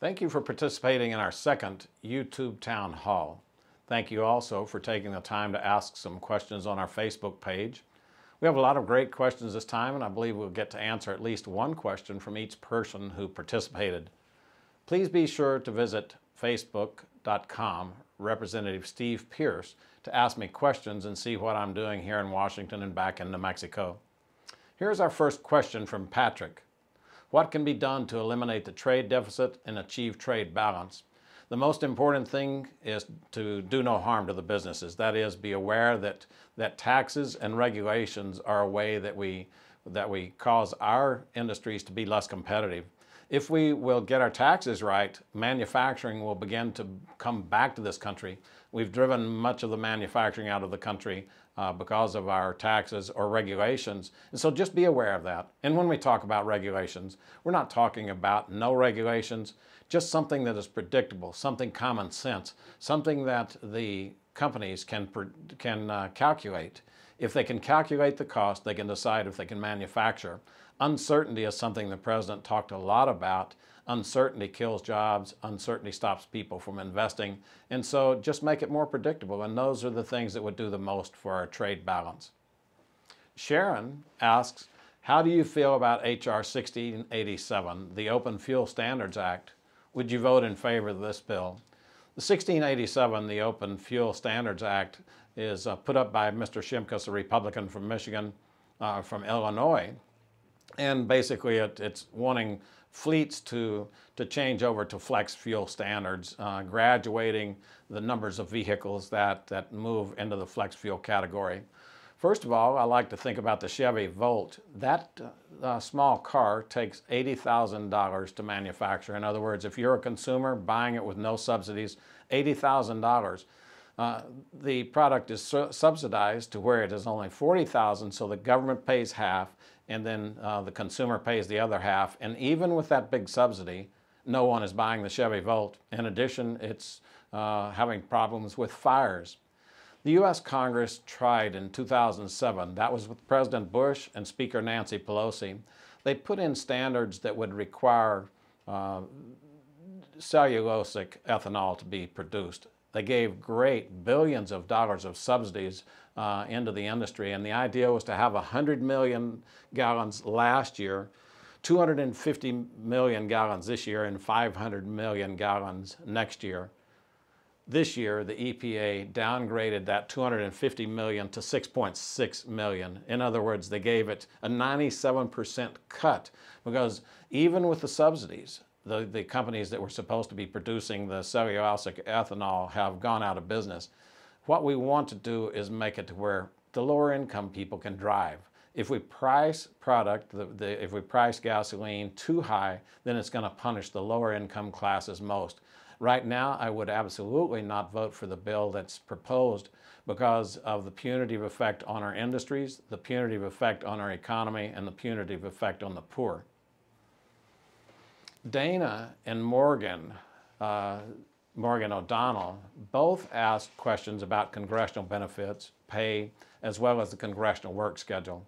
Thank you for participating in our second YouTube Town Hall. Thank you also for taking the time to ask some questions on our Facebook page. We have a lot of great questions this time, and I believe we'll get to answer at least one question from each person who participated. Please be sure to visit facebook.com, Representative Steve Pierce, to ask me questions and see what I'm doing here in Washington and back in New Mexico. Here's our first question from Patrick. What can be done to eliminate the trade deficit and achieve trade balance? The most important thing is to do no harm to the businesses. That is, be aware that taxes and regulations are a way that we cause our industries to be less competitive. If we will get our taxes right, manufacturing will begin to come back to this country. We've driven much of the manufacturing out of the country because of our taxes or regulations. And so just be aware of that. And when we talk about regulations, we're not talking about no regulations, just something that is predictable, something common sense, something that the companies can calculate. If they can calculate the cost, they can decide if they can manufacture. Uncertainty is something the president talked a lot about. Uncertainty kills jobs, uncertainty stops people from investing, and so just make it more predictable, and those are the things that would do the most for our trade balance. Sharon asks, how do you feel about H.R. 1687, the Open Fuel Standards Act? Would you vote in favor of this bill? The 1687, the Open Fuel Standards Act, is put up by Mr. Shimkus, a Republican from Michigan, from Illinois, and basically it's wanting fleets to change over to flex fuel standards, graduating the numbers of vehicles that move into the flex fuel category. First of all, I like to think about the Chevy Volt. That small car takes $80,000 to manufacture. In other words, if you're a consumer buying it with no subsidies, $80,000. The product is subsidized to where it is only $40,000, so the government pays half, and then the consumer pays the other half. And even with that big subsidy, no one is buying the Chevy Volt. In addition, it's having problems with fires. The U.S. Congress tried in 2007, that was with President Bush and Speaker Nancy Pelosi. They put in standards that would require cellulosic ethanol to be produced. They gave great billions of dollars of subsidies into the industry, and the idea was to have 100 million gallons last year, 250 million gallons this year, and 500 million gallons next year. This year, the EPA downgraded that 250 million to 6.6 million. In other words, they gave it a 97% cut, because even with the subsidies, the companies that were supposed to be producing the cellulosic ethanol have gone out of business. What we want to do is make it to where the lower income people can drive. If we price if we price gasoline too high, then it's going to punish the lower income classes most. Right now, I would absolutely not vote for the bill that's proposed because of the punitive effect on our industries, the punitive effect on our economy, and the punitive effect on the poor. Dana and Morgan O'Donnell both asked questions about congressional benefits, pay, as well as the congressional work schedule.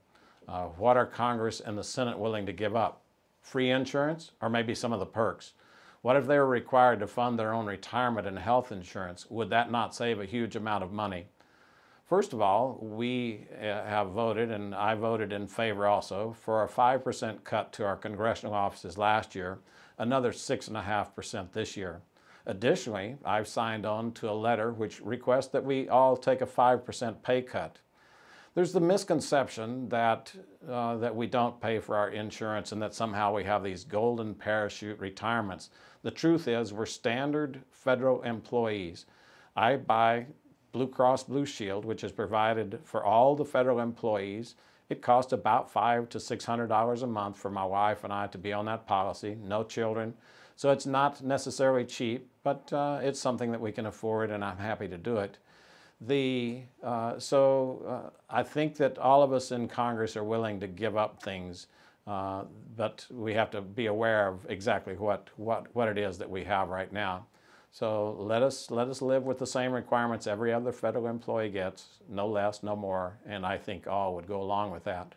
What are Congress and the Senate willing to give up? Free insurance, or maybe some of the perks? What if they were required to fund their own retirement and health insurance? Would that not save a huge amount of money? First of all, we have voted, and I voted in favor also, for a 5% cut to our congressional offices last year, another 6.5% this year. Additionally, I've signed on to a letter which requests that we all take a 5% pay cut. There's the misconception that we don't pay for our insurance and that somehow we have these golden parachute retirements. The truth is we're standard federal employees. I buy Blue Cross Blue Shield, which is provided for all the federal employees. It costs about $500 to $600 a month for my wife and I to be on that policy, no children. So it's not necessarily cheap, but it's something that we can afford, and I'm happy to do it. I think that all of us in Congress are willing to give up things, but we have to be aware of exactly what it is that we have right now. So let us live with the same requirements every other federal employee gets, no less, no more, and I think all would go along with that.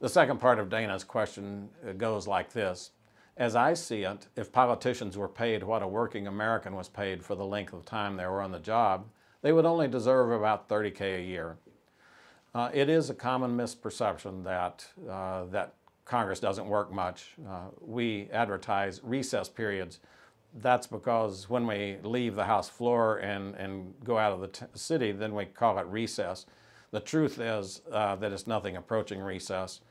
The second part of Dana's question goes like this. As I see it, if politicians were paid what a working American was paid for the length of time they were on the job, they would only deserve about $30K a year. It is a common misperception that Congress doesn't work much. We advertise recess periods. That's because when we leave the House floor and go out of the city, then we call it recess. The truth is that it's nothing approaching recess.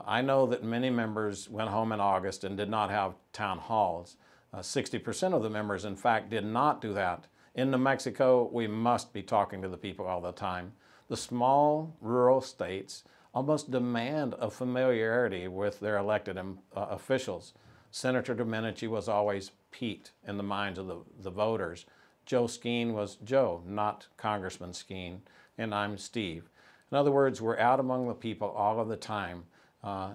I know that many members went home in August and did not have town halls. 60% of the members, in fact, did not do that. In New Mexico, we must be talking to the people all the time. The small rural states almost demand a familiarity with their elected officials. Senator Domenici was always Pete in the minds of the voters. Joe Skeen was Joe, not Congressman Skeen, and I'm Steve. In other words, we're out among the people all of the time.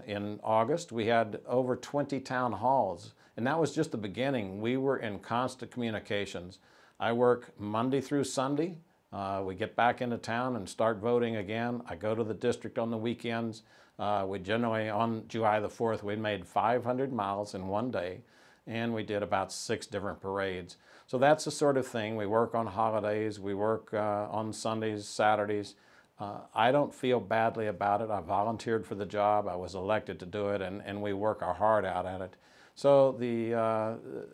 In August, we had over 20 town halls, and that was just the beginning. We were in constant communications. I work Monday through Sunday. We get back into town and start voting again. I go to the district on the weekends. We generally, on July the 4th, we made 500 miles in one day, and we did about 6 different parades. So that's the sort of thing. We work on holidays. We work on Sundays, Saturdays. I don't feel badly about it. I volunteered for the job. I was elected to do it, and we work our heart out at it. So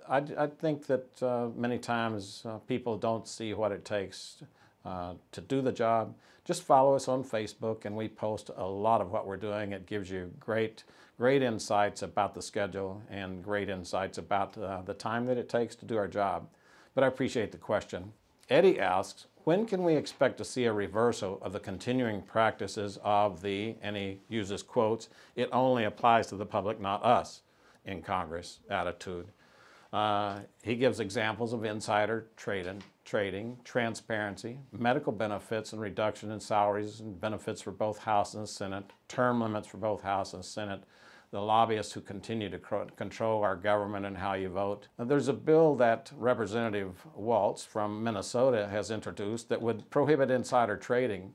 I think that many times people don't see what it takes to do the job. Just follow us on Facebook, and we post a lot of what we're doing. It gives you great insights about the schedule and great insights about the time that it takes to do our job. But I appreciate the question. Eddie asks, when can we expect to see a reversal of the continuing practices of the, and he uses quotes, "it only applies to the public, not us," in Congress attitude? He gives examples of insider trading, transparency, medical benefits and reduction in salaries and benefits for both House and Senate, term limits for both House and Senate, the lobbyists who continue to control our government and how you vote. Now, there's a bill that Representative Waltz from Minnesota has introduced that would prohibit insider trading.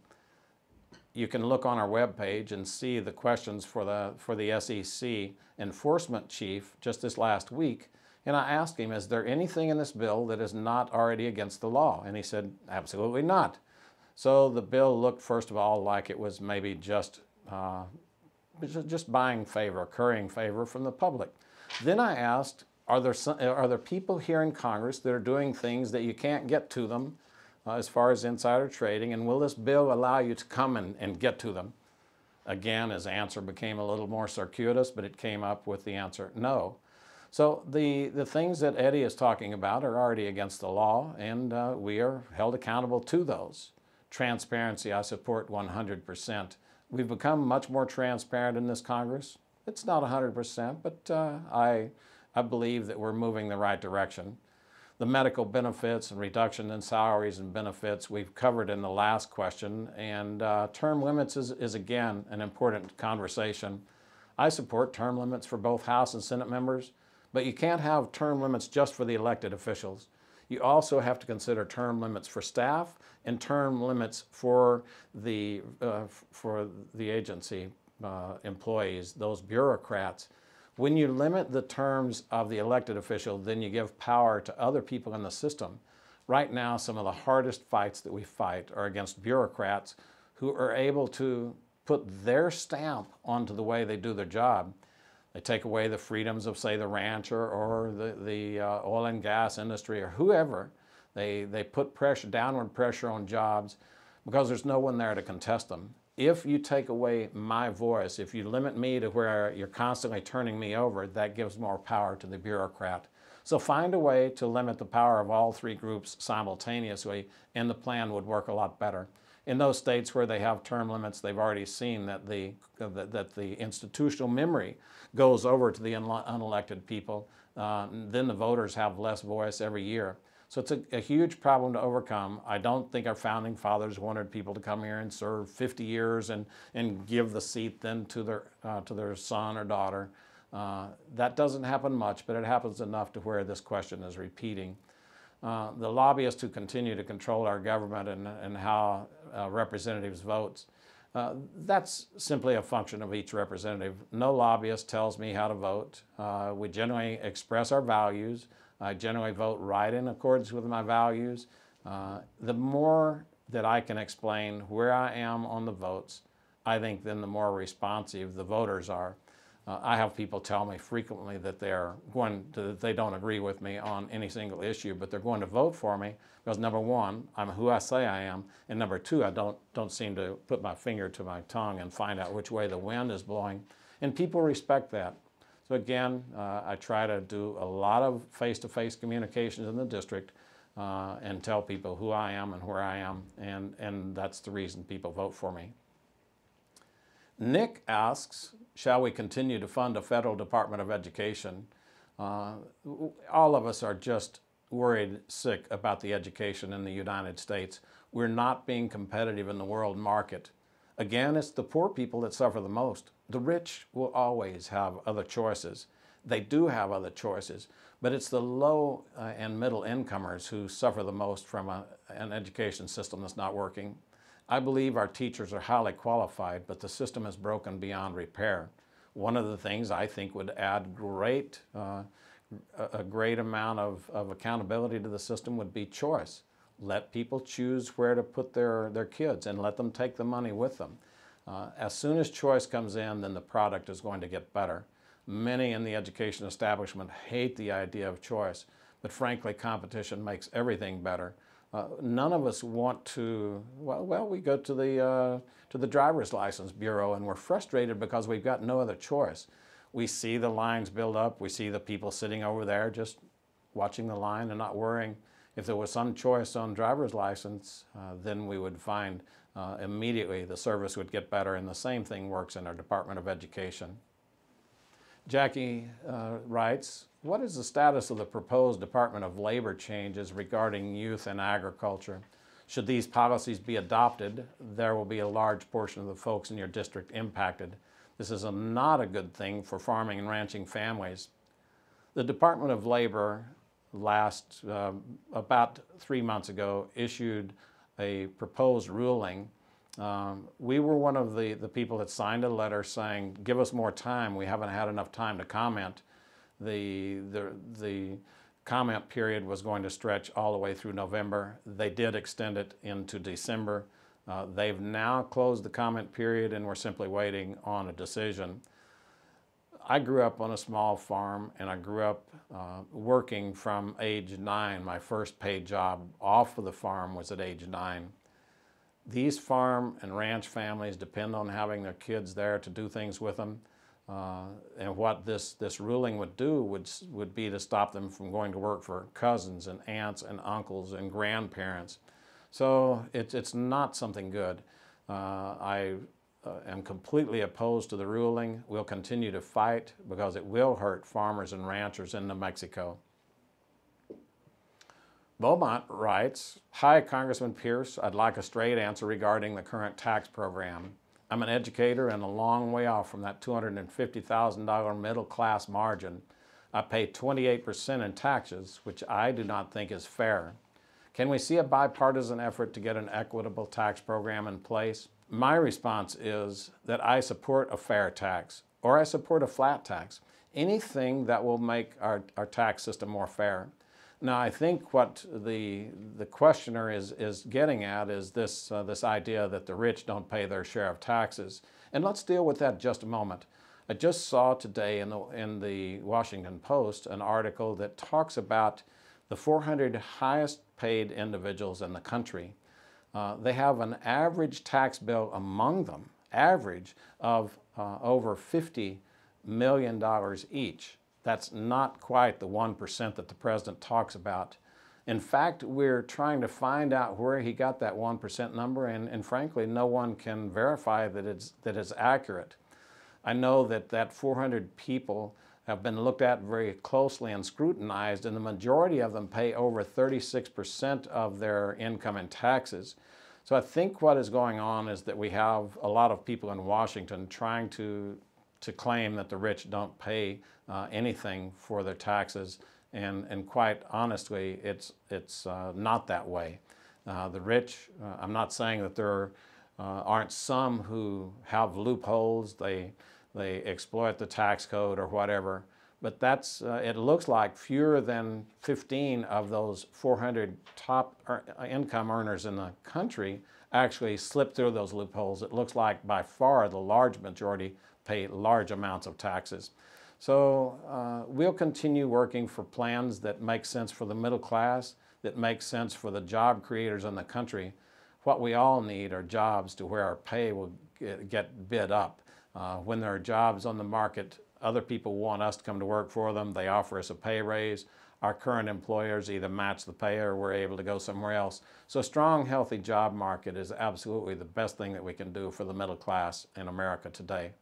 You can look on our webpage and see the questions for the SEC enforcement chief just this last week. And I asked him, is there anything in this bill that is not already against the law? And he said, absolutely not. So the bill looked, first of all, like it was maybe just buying favor, currying favor from the public. Then I asked, are there people here in Congress that are doing things that you can't get to them as far as insider trading, and will this bill allow you to come and get to them? Again, his answer became a little more circuitous, but it came up with the answer no. So the things that Eddie is talking about are already against the law, and we are held accountable to those. Transparency, I support 100%. We've become much more transparent in this Congress. It's not 100%, but I believe that we're moving the right direction. The medical benefits and reduction in salaries and benefits we've covered in the last question, and term limits is again an important conversation. I support term limits for both House and Senate members, but you can't have term limits just for the elected officials. You also have to consider term limits for staff and term limits for the agency employees, those bureaucrats. When you limit the terms of the elected official, then you give power to other people in the system. Right now, some of the hardest fights that we fight are against bureaucrats who are able to put their stamp onto the way they do their job. They take away the freedoms of, say, the rancher or the oil and gas industry or whoever. They put downward pressure on jobs because there's no one there to contest them. If you take away my voice, if you limit me to where you're constantly turning me over, that gives more power to the bureaucrat. So find a way to limit the power of all three groups simultaneously, and the plan would work a lot better. In those states where they have term limits, they've already seen that the institutional memory goes over to the unelected people. Then the voters have less voice every year. So it's a huge problem to overcome. I don't think our founding fathers wanted people to come here and serve 50 years and give the seat then to their son or daughter. That doesn't happen much, but it happens enough to where this question is repeating. The lobbyists who continue to control our government and how representatives vote, That's simply a function of each representative. No lobbyist tells me how to vote. We generally express our values. I generally vote right in accordance with my values. The more that I can explain where I am on the votes, I think then the more responsive the voters are. I have people tell me frequently that they don't agree with me on any single issue, but they're going to vote for me because number one, I'm who I say I am, and number two, I don't seem to put my finger to my tongue and find out which way the wind is blowing, and people respect that. So again, I try to do a lot of face-to-face communications in the district and tell people who I am and where I am, and that's the reason people vote for me. Nick asks, shall we continue to fund a federal Department of Education? All of us are just worried sick about the education in the United States. We're not being competitive in the world market. Again, it's the poor people that suffer the most. The rich will always have other choices. They do have other choices, but it's the low and middle incomers who suffer the most from an education system that's not working. I believe our teachers are highly qualified, but the system is broken beyond repair. One of the things I think would add a great amount of accountability to the system would be choice. Let people choose where to put their kids and let them take the money with them. As soon as choice comes in, then the product is going to get better. Many in the education establishment hate the idea of choice, but frankly, competition makes everything better. None of us want to, well, we go to the driver's license bureau and we're frustrated because we've got no other choice. We see the lines build up. We see the people sitting over there just watching the line and not worrying. If there was some choice on driver's license, then we would find immediately the service would get better, and the same thing works in our Department of Education. Jackie writes, what is the status of the proposed Department of Labor changes regarding youth and agriculture? Should these policies be adopted, there will be a large portion of the folks in your district impacted. This is not a good thing for farming and ranching families. The Department of Labor about 3 months ago issued a proposed ruling. We were one of the people that signed a letter saying, give us more time, we haven't had enough time to comment. The comment period was going to stretch all the way through November. They did extend it into December. They've now closed the comment period and we're simply waiting on a decision. I grew up on a small farm and I grew up working from age 9. My first paid job off of the farm was at age 9. These farm and ranch families depend on having their kids there to do things with them. And what this ruling would do would be to stop them from going to work for cousins and aunts and uncles and grandparents. So it's not something good. I am completely opposed to the ruling. We'll continue to fight because it will hurt farmers and ranchers in New Mexico. Beaumont writes, hi, Congressman Pierce. I'd like a straight answer regarding the current tax program. I'm an educator and a long way off from that $250,000 middle class margin. I pay 28% in taxes, which I do not think is fair. Can we see a bipartisan effort to get an equitable tax program in place? My response is that I support a fair tax, or I support a flat tax. Anything that will make our tax system more fair. Now, I think what the questioner is getting at is this idea that the rich don't pay their share of taxes. And let's deal with that just a moment. I just saw today in the Washington Post an article that talks about the 400 highest paid individuals in the country. They have an average tax bill among them, average of over $50 million each. That's not quite the 1% that the president talks about. In fact, we're trying to find out where he got that 1% number, and frankly, no one can verify that it's accurate. I know that 400 people have been looked at very closely and scrutinized, and the majority of them pay over 36% of their income in taxes. So I think what is going on is that we have a lot of people in Washington trying to claim that the rich don't pay anything for their taxes, and quite honestly, it's not that way. The rich, I'm not saying that they're aren't some who have loopholes, they exploit the tax code or whatever. But that's, it looks like fewer than 15 of those 400 top income earners in the country actually slip through those loopholes. It looks like by far the large majority pay large amounts of taxes. So we'll continue working for plans that make sense for the middle class, that make sense for the job creators in the country. What we all need are jobs to where our pay will get bid up. When there are jobs on the market, other people want us to come to work for them. They offer us a pay raise. Our current employers either match the pay or we're able to go somewhere else. So a strong, healthy job market is absolutely the best thing that we can do for the middle class in America today.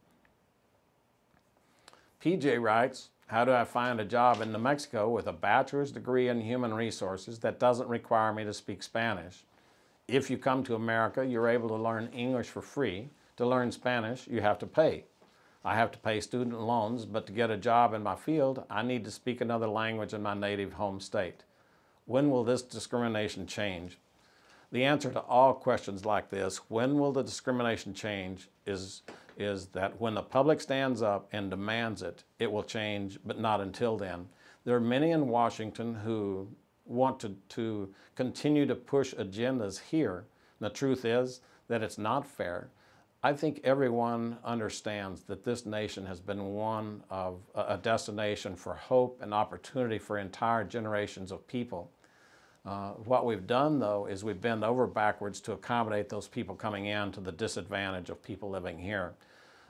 PJ writes, how do I find a job in New Mexico with a bachelor's degree in human resources that doesn't require me to speak Spanish? If you come to America, you're able to learn English for free. To learn Spanish, you have to pay. I have to pay student loans, but to get a job in my field, I need to speak another language in my native home state. When will this discrimination change? The answer to all questions like this, when will the discrimination change, is that when the public stands up and demands it, it will change, but not until then. There are many in Washington who want to continue to push agendas here. And the truth is that it's not fair. I think everyone understands that this nation has been one of a destination for hope and opportunity for entire generations of people. What we've done, though, is we've bent over backwards to accommodate those people coming in to the disadvantage of people living here.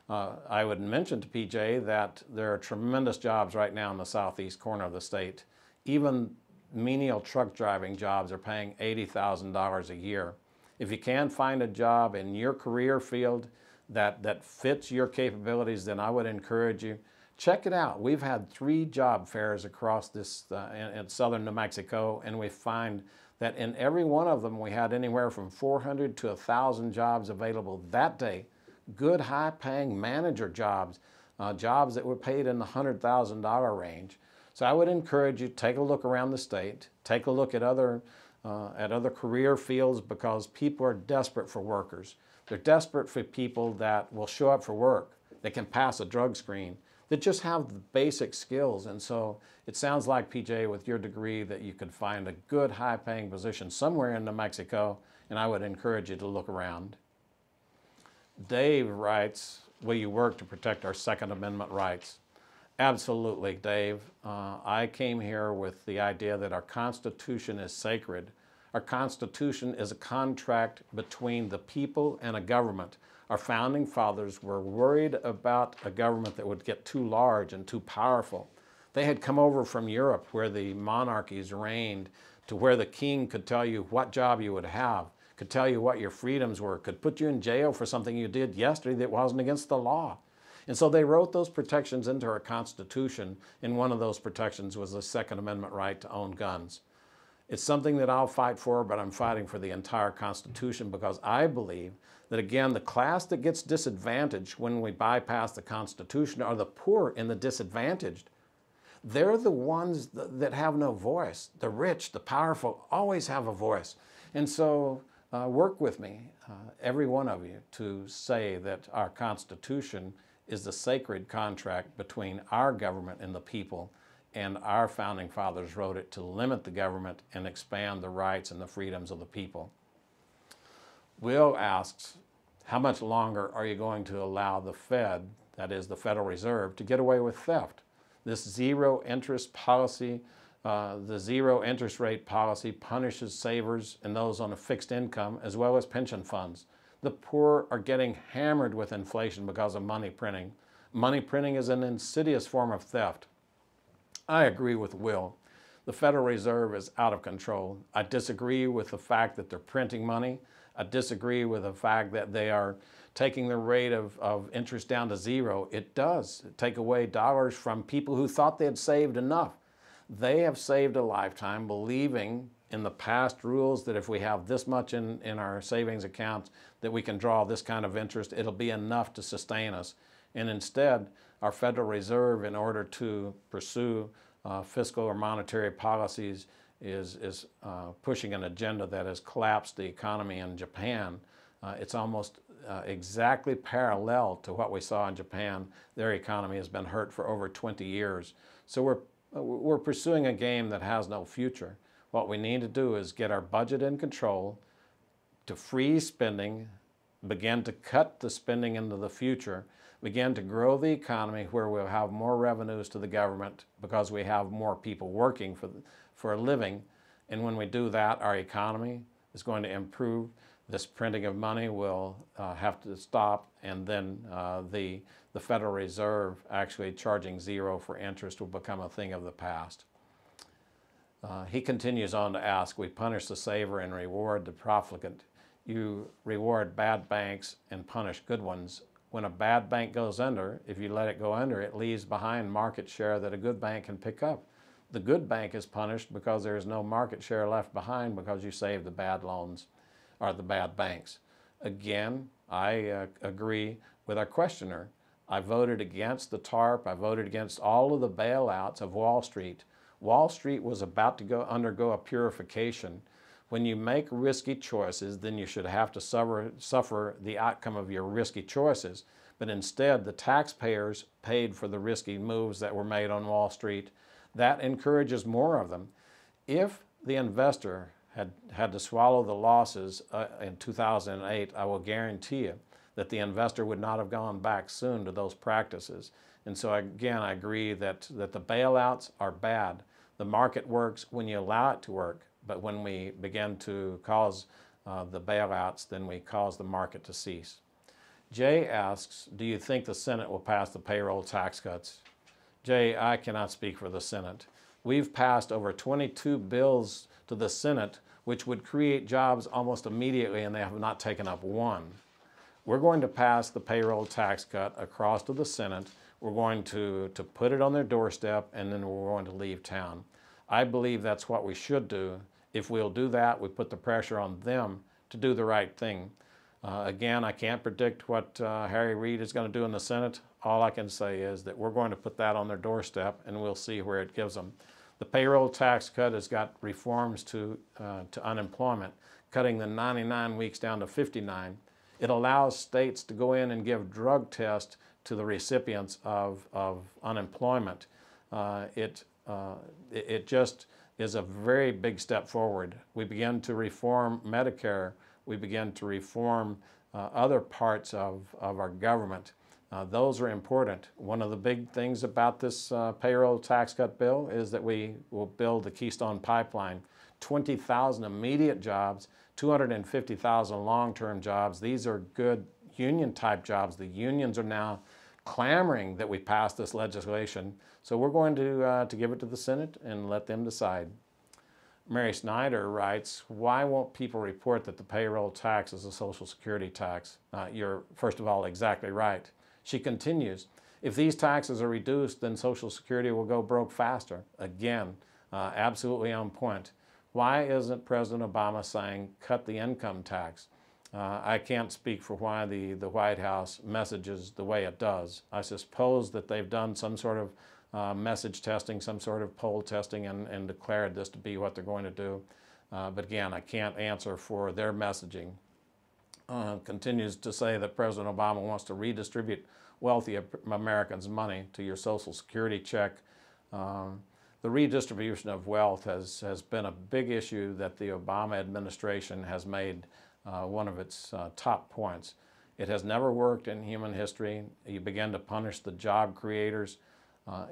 I would mention to PJ that there are tremendous jobs right now in the southeast corner of the state. Even menial truck driving jobs are paying $80,000 a year. If you can find a job in your career field that fits your capabilities, then I would encourage you, check it out. We've had 3 job fairs across this in southern New Mexico, and we find that in every one of them we had anywhere from 400 to 1,000 jobs available that day. Good high-paying manager jobs, jobs that were paid in the $100,000 range. So I would encourage you to take a look around the state, take a look at other career fields, because people are desperate for workers. They're desperate for people that will show up for work, that can pass a drug screen, that just have the basic skills. And so it sounds like, PJ, with your degree, that you could find a good high-paying position somewhere in New Mexico, and I would encourage you to look around. Dave writes, will you work to protect our Second Amendment rights? Absolutely, Dave. I came here with the idea that our Constitution is sacred. Our Constitution is a contract between the people and a government. Our founding fathers were worried about a government that would get too large and too powerful. They had come over from Europe, where the monarchies reigned, to where the king could tell you what job you would have, could tell you what your freedoms were, could put you in jail for something you did yesterday that wasn't against the law. And so they wrote those protections into our Constitution, and one of those protections was the Second Amendment right to own guns. It's something that I'll fight for, but I'm fighting for the entire Constitution, because I believe that, again, the class that gets disadvantaged when we bypass the Constitution are the poor and the disadvantaged. They're the ones that have no voice. The rich, the powerful, always have a voice. And so work with me, every one of you, to say that our Constitution is the sacred contract between our government and the people, and our founding fathers wrote it to limit the government and expand the rights and the freedoms of the people. Will asks, how much longer are you going to allow the Fed, that is the Federal Reserve, to get away with theft? This zero interest policy, the zero interest rate policy, punishes savers and those on a fixed income, as well as pension funds. The poor are getting hammered with inflation because of money printing. Money printing is an insidious form of theft. I agree with Will. The Federal Reserve is out of control. I disagree with the fact that they're printing money. I disagree with the fact that they are taking the rate of interest down to zero. It does take away dollars from people who thought they had saved enough. They have saved a lifetime believing in the past rules that if we have this much in our savings accounts, that we can draw this kind of interest, it'll be enough to sustain us. And instead, our Federal Reserve, in order to pursue fiscal or monetary policies, is pushing an agenda that has collapsed the economy in Japan. It's almost exactly parallel to what we saw in Japan. Their economy has been hurt for over 20 years. So we're pursuing a game that has no future. What we need to do is get our budget in control, to freeze spending, begin to cut the spending into the future, begin to grow the economy where we'll have more revenues to the government because we have more people working for a living. And when we do that, our economy is going to improve. This printing of money will have to stop, and then the Federal Reserve actually charging zero for interest will become a thing of the past. He continues on to ask, we punish the saver and reward the profligate. You reward bad banks and punish good ones. When a bad bank goes under, if you let it go under, it leaves behind market share that a good bank can pick up. The good bank is punished because there is no market share left behind because you saved the bad loans or the bad banks. Again, I agree with our questioner. I voted against the TARP. I voted against all of the bailouts of Wall Street. Wall Street was about to undergo a purification. When you make risky choices, then you should have to suffer the outcome of your risky choices. But instead, the taxpayers paid for the risky moves that were made on Wall Street. That encourages more of them. If the investor had to swallow the losses in 2008, I will guarantee you that the investor would not have gone back soon to those practices. And so again, I agree that the bailouts are bad. The market works when you allow it to work. But when we begin to cause the bailouts, then we cause the market to cease. Jay asks, do you think the Senate will pass the payroll tax cuts? Jay, I cannot speak for the Senate. We've passed over 22 bills to the Senate, which would create jobs almost immediately, and they have not taken up one. We're going to pass the payroll tax cut across to the Senate. We're going to put it on their doorstep, and then we're going to leave town. I believe that's what we should do. If we'll do that, we put the pressure on them to do the right thing. Again, I can't predict what Harry Reid is going to do in the Senate. All I can say is that we're going to put that on their doorstep, and we'll see where it gives them. The payroll tax cut has got reforms to unemployment, cutting the 99 weeks down to 59. It allows states to go in and give drug tests to the recipients of unemployment. It just is a very big step forward. We begin to reform Medicare. We begin to reform other parts of our government. Those are important. One of the big things about this payroll tax cut bill is that we will build the Keystone Pipeline. 20,000 immediate jobs, 250,000 long-term jobs. These are good union-type jobs. The unions are now clamoring that we pass this legislation. So we're going to give it to the Senate and let them decide. Mary Snyder writes, why won't people report that the payroll tax is a Social Security tax? You're, first of all, exactly right. She continues, if these taxes are reduced, then Social Security will go broke faster. Again, absolutely on point. Why isn't President Obama saying cut the income tax? I can't speak for why the White House messages the way it does. I suppose that they've done some sort of message testing, some sort of poll testing, and declared this to be what they're going to do. But again, I can't answer for their messaging. Continues to say that President Obama wants to redistribute wealthy Americans' money to your Social Security check. The redistribution of wealth has been a big issue that the Obama administration has made one of its top points. It has never worked in human history. You begin to punish the job creators.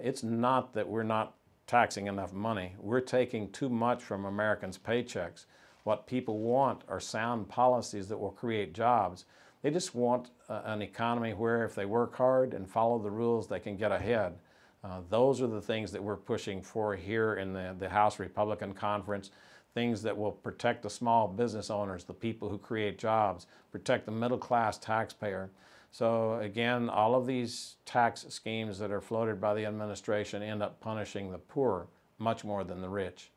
It's not that we're not taxing enough money. We're taking too much from Americans' paychecks. What people want are sound policies that will create jobs. They just want an economy where if they work hard and follow the rules, they can get ahead. Those are the things that we're pushing for here in the House Republican Conference, things that will protect the small business owners, the people who create jobs, protect the middle-class taxpayer. So again, all of these tax schemes that are floated by the administration end up punishing the poor much more than the rich.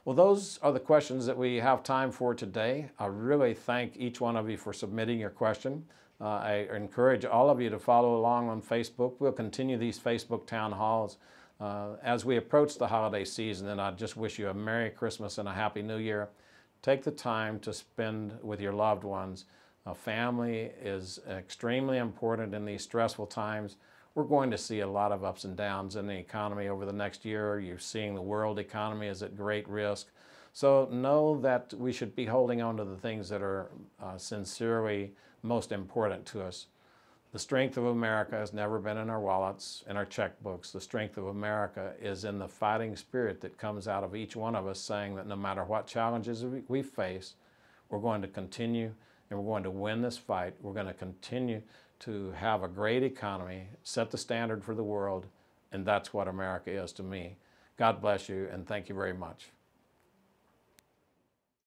Well, those are the questions that we have time for today. I really thank each one of you for submitting your question. I encourage all of you to follow along on Facebook. We'll continue these Facebook town halls as we approach the holiday season, and I just wish you a Merry Christmas and a Happy New Year. Take the time to spend with your loved ones. A family is extremely important in these stressful times. We're going to see a lot of ups and downs in the economy over the next year. You're seeing the world economy is at great risk. So know that we should be holding on to the things that are sincerely most important to us. The strength of America has never been in our wallets, in our checkbooks. The strength of America is in the fighting spirit that comes out of each one of us, saying that no matter what challenges we face, we're going to continue and we're going to win this fight. We're going to continue to have a great economy, set the standard for the world, and that's what America is to me. God bless you, and thank you very much.